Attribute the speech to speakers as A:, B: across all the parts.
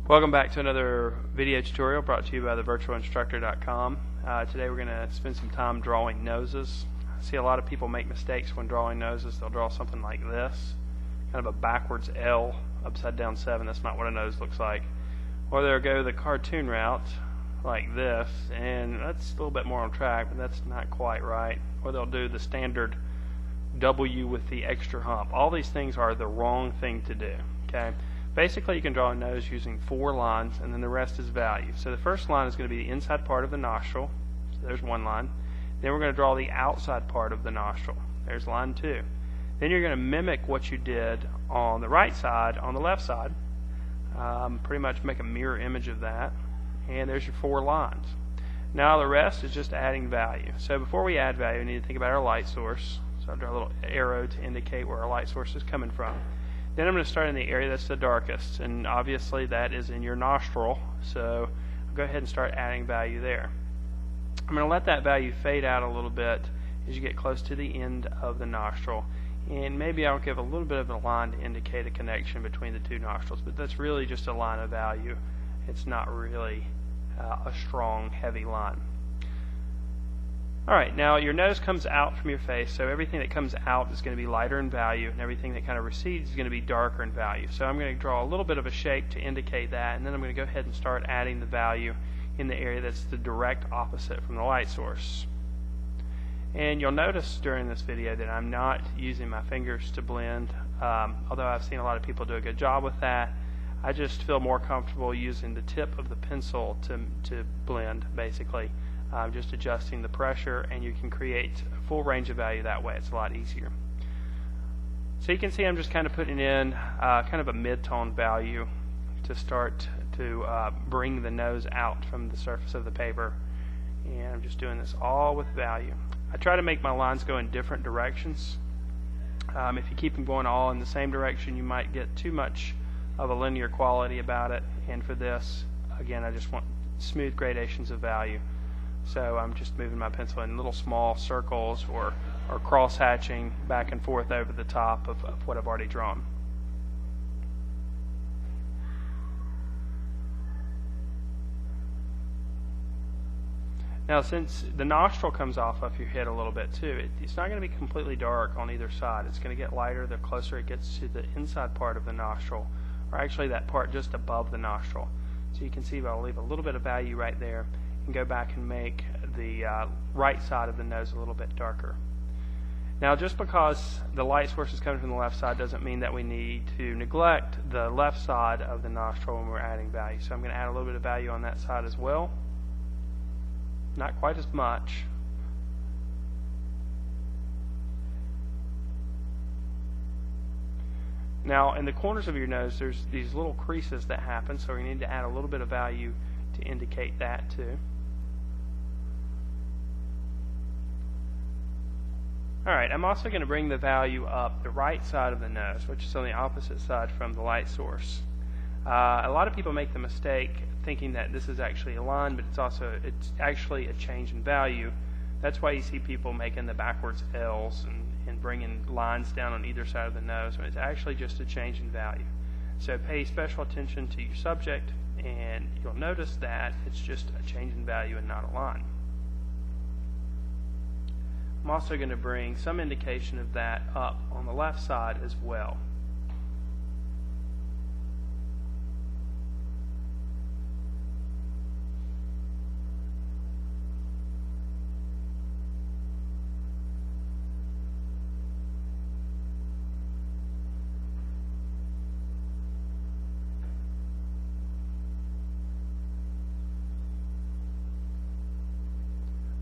A: Welcome back to another video tutorial brought to you by thevirtualinstructor.com. Today we're going to spend some time drawing noses. I see a lot of people make mistakes when drawing noses. They'll draw something like this, kind of a backwards L, upside down 7. That's not what a nose looks like. Or they'll go the cartoon route like this, and that's a little bit more on track, but that's not quite right. Or they'll do the standard W with the extra hump. All these things are the wrong thing to do. Okay. Basically, you can draw a nose using 4 lines, and then the rest is value. So the first line is going to be the inside part of the nostril. So there's one line. Then we're going to draw the outside part of the nostril. There's line 2. Then you're going to mimic what you did on the right side, on the left side. Pretty much make a mirror image of that. And there's your 4 lines. Now the rest is just adding value. So before we add value, we need to think about our light source. So I'll draw a little arrow to indicate where our light source is coming from. Then I'm going to start in the area that's the darkest, and obviously that is in your nostril, so I'll go ahead and start adding value there. I'm going to let that value fade out a little bit as you get close to the end of the nostril, and maybe I'll give a little bit of a line to indicate a connection between the 2 nostrils, but that's really just a line of value. It's not really a strong, heavy line. Alright, now your nose comes out from your face, so everything that comes out is going to be lighter in value, and everything that kind of recedes is going to be darker in value. So I'm going to draw a little bit of a shape to indicate that, and then I'm going to go ahead and start adding the value in the area that's the direct opposite from the light source. And you'll notice during this video that I'm not using my fingers to blend, although I've seen a lot of people do a good job with that. I just feel more comfortable using the tip of the pencil to blend, basically. Just adjusting the pressure, and you can create a full range of value that way. It's a lot easier. So you can see I'm just kind of putting in kind of a mid-tone value to start to bring the nose out from the surface of the paper. And I'm just doing this all with value. I try to make my lines go in different directions. If you keep them going all in the same direction, you might get too much of a linear quality about it. And for this, again, I just want smooth gradations of value. So I'm just moving my pencil in little small circles or cross-hatching back and forth over the top of what I've already drawn. Now, since the nostril comes off of your head a little bit too, it's not going to be completely dark on either side. It's going to get lighter the closer it gets to the inside part of the nostril, or actually that part just above the nostril. So you can see I'll leave a little bit of value right there, and go back and make the right side of the nose a little bit darker. Now, just because the light source is coming from the left side doesn't mean that we need to neglect the left side of the nostril when we're adding value. So I'm going to add a little bit of value on that side as well. Not quite as much. Now, in the corners of your nose, there's these little creases that happen, so we need to add a little bit of value to indicate that too. Alright, I'm also going to bring the value up the right side of the nose, which is on the opposite side from the light source. A lot of people make the mistake thinking that this is actually a line, but it's actually a change in value. That's why you see people making the backwards L's and bringing lines down on either side of the nose, when it's actually just a change in value. So pay special attention to your subject, and you'll notice that it's just a change in value and not a line. I'm also going to bring some indication of that up on the left side as well.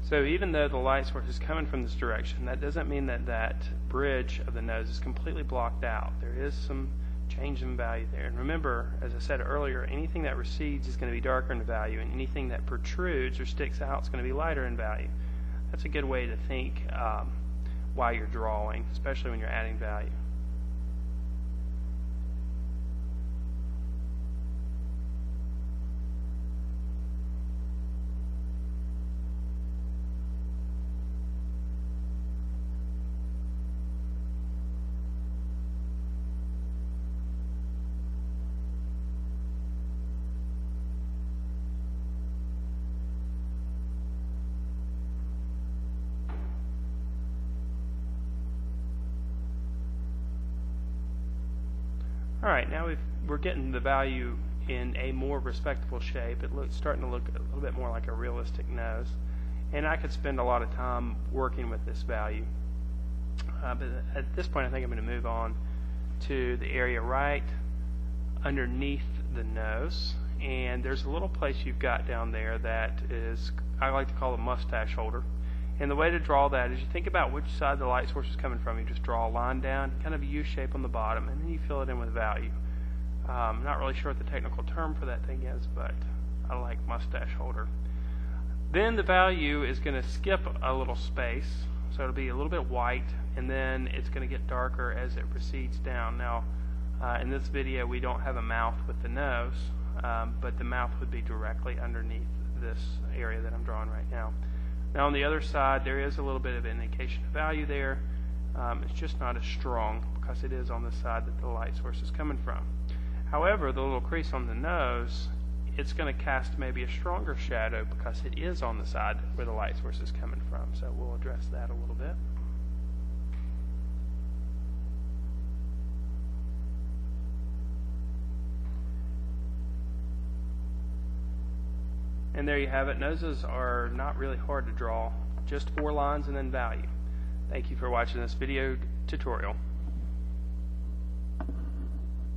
A: So even though the light source is coming from this direction, that doesn't mean that that bridge of the nose is completely blocked out. There is some change in value there. And remember, as I said earlier, anything that recedes is going to be darker in value, and anything that protrudes or sticks out is going to be lighter in value. That's a good way to think while you're drawing, especially when you're adding value. Alright, now we're getting the value in a more respectable shape. It's starting to look a little bit more like a realistic nose. And I could spend a lot of time working with this value. But at this point I think I'm going to move on to the area right underneath the nose. And there's a little place you've got down there that is, I like to call a mustache holder. And the way to draw that is you think about which side the light source is coming from. You just draw a line down, kind of a U shape on the bottom, and then you fill it in with value. I'm not really sure what the technical term for that thing is, but I like mustache holder. Then the value is going to skip a little space, so it'll be a little bit white, and then it's going to get darker as it proceeds down. Now, in this video we don't have a mouth with the nose, but the mouth would be directly underneath this area that I'm drawing right now. Now on the other side there is a little bit of an indication of value there. It's just not as strong because it is on the side that the light source is coming from. However, the little crease on the nose, it's going to cast maybe a stronger shadow because it is on the side where the light source is coming from. So we'll address that a little bit. And there you have it. Noses are not really hard to draw, just 4 lines and then value. Thank you for watching this video tutorial.